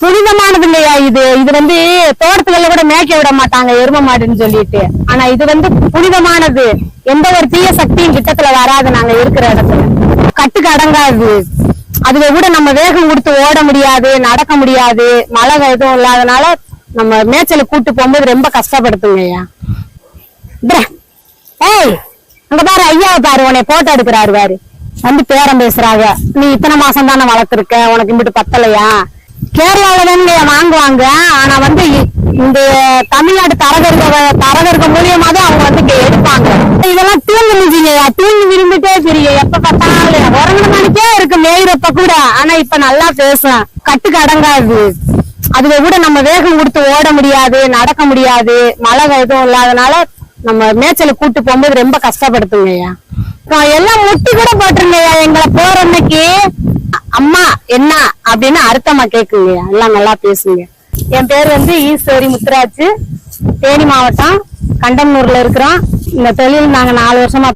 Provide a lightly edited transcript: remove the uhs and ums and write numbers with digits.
புனிதமானது இல்லையா இது வந்து தோட்டத்துக்கள்ல கூட மேய்க்க விட மாட்டாங்க எரும மாடுன்னு சொல்லிட்டு. ஆனா இது வந்து புனிதமானது. எந்த ஒரு தீய சக்தியும் கிட்டத்துல வராது. நாங்க இருக்கிற இடத்துல கட்டுக்கு அடங்காது. அதுல கூட நம்ம வேகம் கொடுத்து ஓட முடியாது, நடக்க முடியாது. மழை எதுவும் இல்லாதனால நம்ம மேய்ச்சல கூட்டு போகும்போது ரொம்ப கஷ்டப்படுத்துங்கய்யா. ஏய் அங்க பாரு, ஐயாவை பாரு, உன்னை போட்டோ எடுக்கிறாரு பாரு, வந்து பேரம் பேசுறாங்க. நீ இத்தனை மாசம் தானே வளர்த்துருக்க, உனக்கு இம்பிட்டு பத்தலையா? கேரளாவில தான் வாங்குவாங்க. ஆனா வந்து இந்த தமிழ்நாடு தரகர்கள் மூலியமா தான் அவங்க வந்து எடுப்பாங்க. இதெல்லாம் தூங்கு முடிஞ்சுங்கய்யா, தூங்கி விரும்பிட்டே தெரியும். எப்ப பார்த்தாலும் உறங்கின மணிக்கே இருக்கு மேயிறப்ப கூட. ஆனா இப்ப நல்லா பேசும், கட்டுக்கு அடங்காது. அதுல கூட நம்ம வேகம் கொடுத்து ஓட முடியாது, நடக்க முடியாது. மழை எதுவும் இல்லாதனால நம்ம மேய்ச்சல கூட்டு போகும்போது ரொம்ப கஷ்டப்படுத்துங்கய்யா. எல்லாம் முட்டி கூட போட்டுருங்கய்யா. எங்களை போற அன்னைக்கு அம்மா என்ன அப்படின்னு அர்த்தமா கேக்குங்கய்யா. எல்லாம் நல்லா பேசுங்க. என் பேர் வந்து ஈஸ்வரி முத்துராஜ். தேனி மாவட்டம் கண்டம்னூர்ல இருக்கிறோம். இந்த தொழில் நாங்க 4 வருஷமா